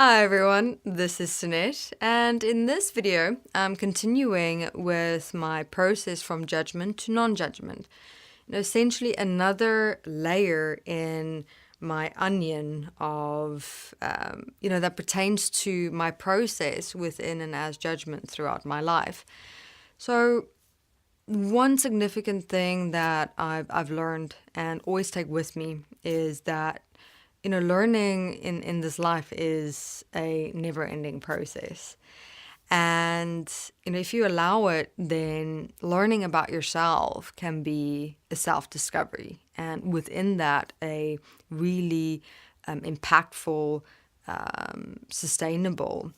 Hi everyone, this is Sunette, and in this video, I'm continuing with my process from judgment to non-judgment. Essentially another layer in my onion of, that pertains to my process within and as judgment throughout my life. So one significant thing that I've learned and always take with me is that learning in this life is a never-ending process. And, if you allow it, then learning about yourself can be a self-discovery. And within that, a really impactful, sustainable,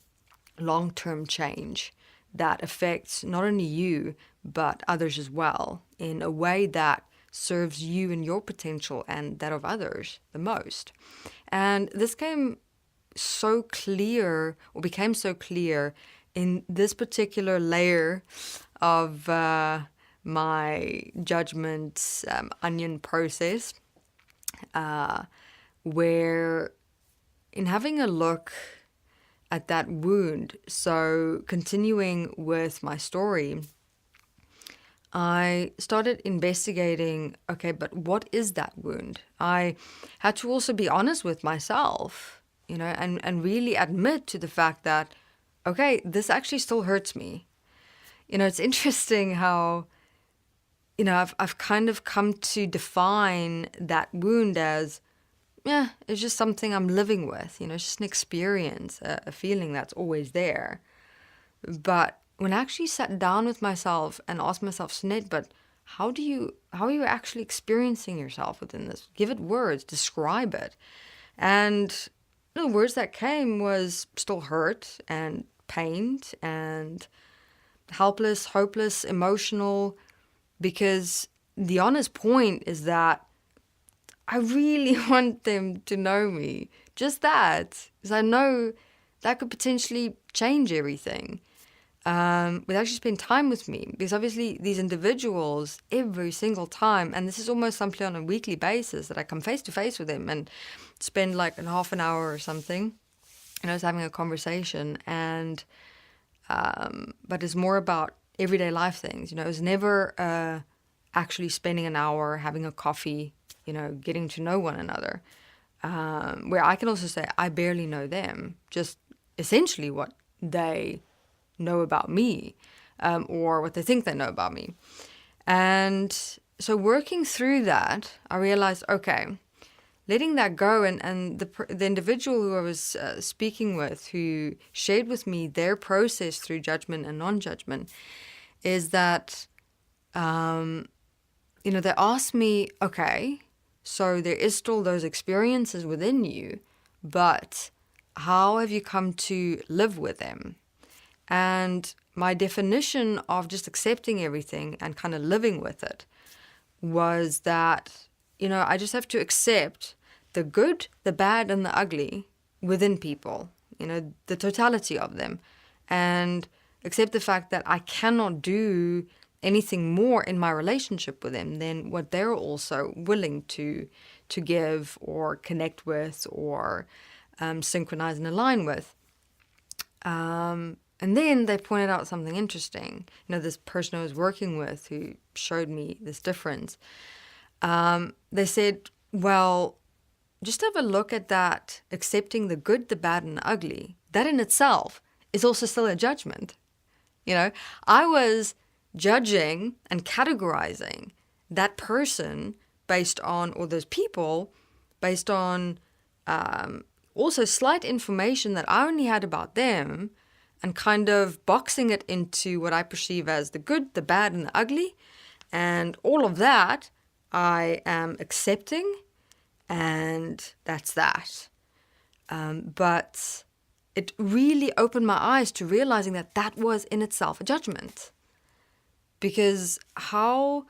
long-term change that affects not only you, but others as well, in a way that serves you and your potential and that of others the most. And this became so clear in this particular layer of my judgment onion process, where in having a look at that wound, so continuing with my story, I started investigating, okay, but what is that wound? I had to also be honest with myself, and really admit to the fact that, okay, this actually still hurts me. It's interesting how, I've kind of come to define that wound as, it's just something I'm living with, it's just an experience, a feeling that's always there. But when I actually sat down with myself and asked myself, Sunette, but how are you actually experiencing yourself within this? Give it words, describe it. And the words that came was still hurt and pained and helpless, hopeless, emotional, because the honest point is that I really want them to know me. Just that. Because I know that could potentially change everything. Would actually spend time with me, because obviously these individuals every single time, and this is almost simply on a weekly basis that I come face to face with them and spend like a half an hour or something, just having a conversation. And but it's more about everyday life things. It was never actually spending an hour having a coffee, getting to know one another. Where I can also say I barely know them, just essentially what they know about me, or what they think they know about me. And so working through that, I realized, okay, letting that go, and the individual who I was speaking with, who shared with me their process through judgment and non-judgment, is that, they asked me, okay, so there is still those experiences within you, but how have you come to live with them? And my definition of just accepting everything and kind of living with it was that, I just have to accept the good, the bad, and the ugly within people, the totality of them, and accept the fact that I cannot do anything more in my relationship with them than what they're also willing to give or connect with or synchronize and align with. And then they pointed out something interesting. This person I was working with who showed me this difference. They said, well, just have a look at that, accepting the good, the bad, and the ugly. That in itself is also still a judgment. I was judging and categorizing that person based on, or those people, based on also slight information that I only had about them, and kind of boxing it into what I perceive as the good, the bad, and the ugly. And all of that I am accepting, and that's that. But it really opened my eyes to realizing that that was in itself a judgment. Because how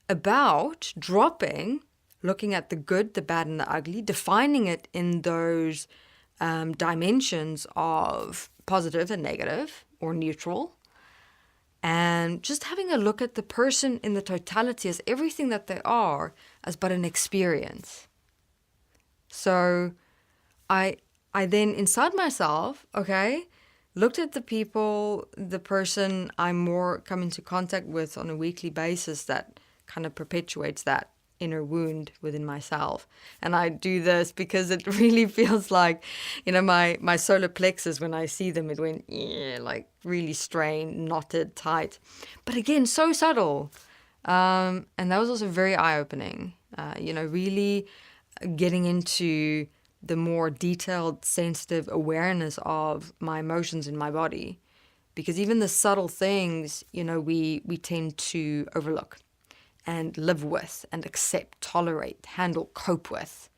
about dropping, looking at the good, the bad, and the ugly, defining it in those dimensions of positive and negative or neutral, and just having a look at the person in the totality as everything that they are, as but an experience. So I I then, inside myself, okay, looked at the people, the person I'm more come into contact with on a weekly basis that kind of perpetuates that inner wound within myself. And I do this because it really feels like, my solar plexus, when I see them, it went, like really strained, knotted, tight. But again, so subtle. And that was also very eye-opening, really getting into the more detailed, sensitive awareness of my emotions in my body. Because even the subtle things, we tend to overlook and live with and accept, tolerate, handle, cope with.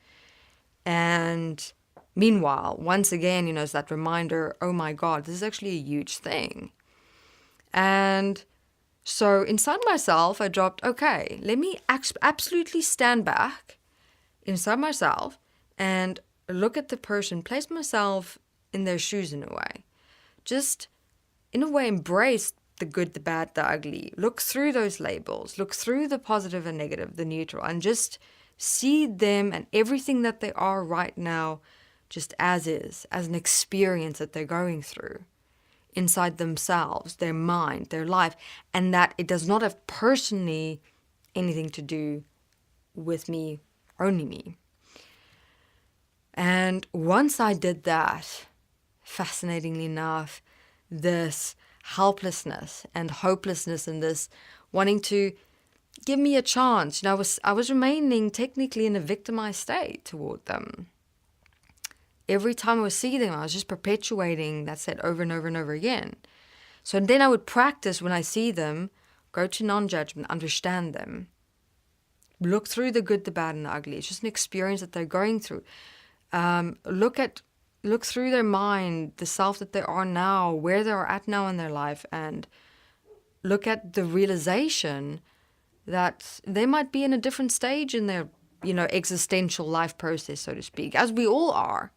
And meanwhile, once again, it's that reminder, oh my God, this is actually a huge thing. And so inside myself, I dropped, okay, let me absolutely stand back inside myself and look at the person, place myself in their shoes in a way. Just, in a way, embrace the good, the bad, the ugly. Look through those labels. Look through the positive and negative, the neutral, and just see them and everything that they are right now just as is, as an experience that they're going through inside themselves, their mind, their life, and that it does not have personally anything to do with me, only me. And once I did that, fascinatingly enough, this helplessness and hopelessness and this wanting to give me a chance, I was remaining technically in a victimized state toward them. Every time I would see them, I was just perpetuating that set over and over and over again. So then I would practice when I see them, go to non-judgment, understand them, look through the good, the bad, and the ugly. It's just an experience that they're going through. Look through their mind, the self that they are now, where they are at now in their life, and look at the realization that they might be in a different stage in their, existential life process, so to speak, as we all are.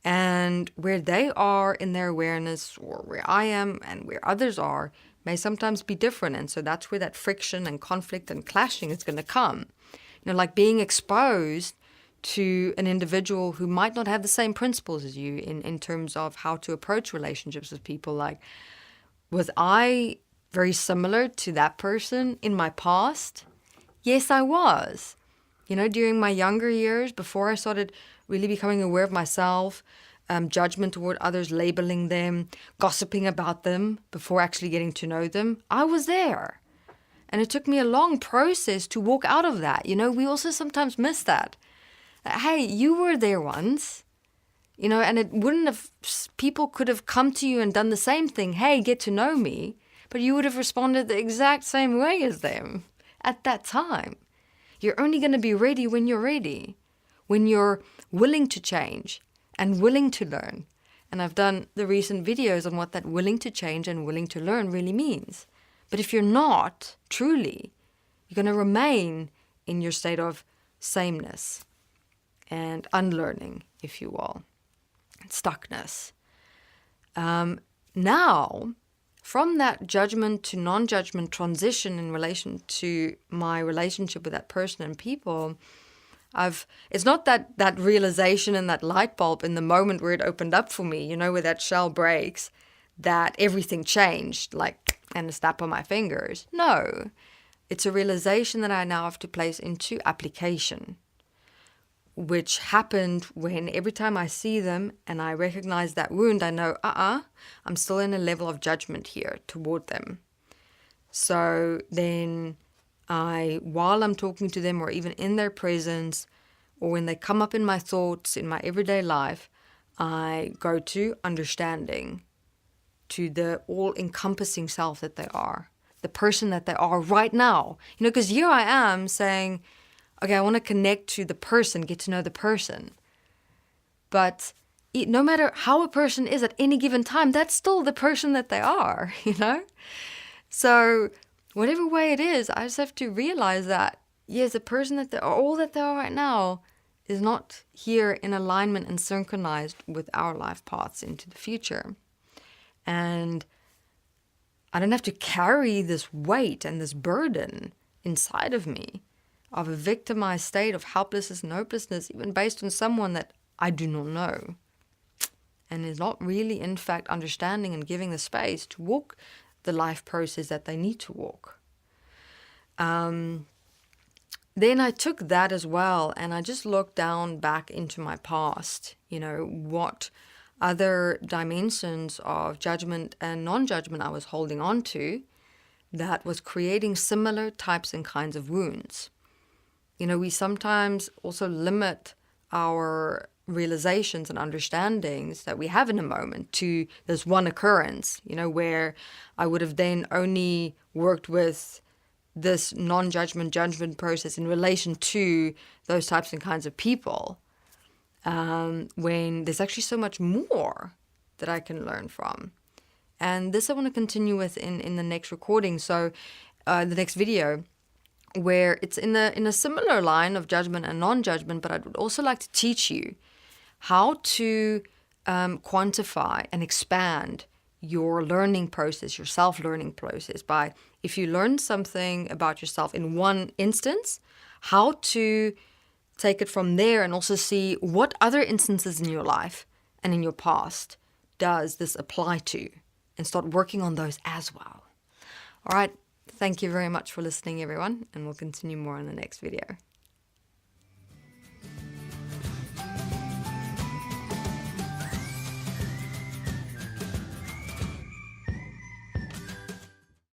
And where they are in their awareness, or where I am and where others are, may sometimes be different. And so that's where that friction and conflict and clashing is going to come. Like being exposed to an individual who might not have the same principles as you in terms of how to approach relationships with people. Like, was I very similar to that person in my past? Yes, I was. During my younger years, before I started really becoming aware of myself, judgment toward others, labeling them, gossiping about them before actually getting to know them, I was there. And it took me a long process to walk out of that. We also sometimes miss that. Hey, you were there once, and it wouldn't have, people could have come to you and done the same thing. Hey, get to know me. But you would have responded the exact same way as them at that time. You're only going to be ready when you're ready, when you're willing to change and willing to learn. And I've done the recent videos on what that willing to change and willing to learn really means. But if you're not, truly, you're going to remain in your state of sameness and unlearning, if you will, stuckness. Now, from that judgment to non-judgment transition in relation to my relationship with that person and people, it's not that realization and that light bulb in the moment where it opened up for me, where that shell breaks, that everything changed, and a snap on my fingers. No, it's a realization that I now have to place into application, which happened when every time I see them and I recognize that wound, I know, I'm still in a level of judgment here toward them. So then while I'm talking to them or even in their presence, or when they come up in my thoughts, in my everyday life, I go to understanding, to the all-encompassing self that they are, the person that they are right now. Because here I am saying, okay, I want to connect to the person, get to know the person. But no matter how a person is at any given time, that's still the person that they are, So whatever way it is, I just have to realize that, yes, the person that they are, all that they are right now, is not here in alignment and synchronized with our life paths into the future. And I don't have to carry this weight and this burden inside of me of a victimized state of helplessness and hopelessness, even based on someone that I do not know. and is not really, in fact, understanding and giving the space to walk the life process that they need to walk. Then I took that as well, and I just looked down back into my past, what other dimensions of judgment and non-judgment I was holding on to that was creating similar types and kinds of wounds. We sometimes also limit our realizations and understandings that we have in a moment to this one occurrence, where I would have then only worked with this non-judgment judgment process in relation to those types and kinds of people, when there's actually so much more that I can learn from. And this I want to continue with in the next recording, so the next video, where it's in a similar line of judgment and non-judgment, but I would also like to teach you how to quantify and expand your learning process, your self-learning process, by, if you learn something about yourself in one instance, how to take it from there and also see what other instances in your life and in your past does this apply to, and start working on those as well. All right. Thank you very much for listening, everyone, and we'll continue more in the next video.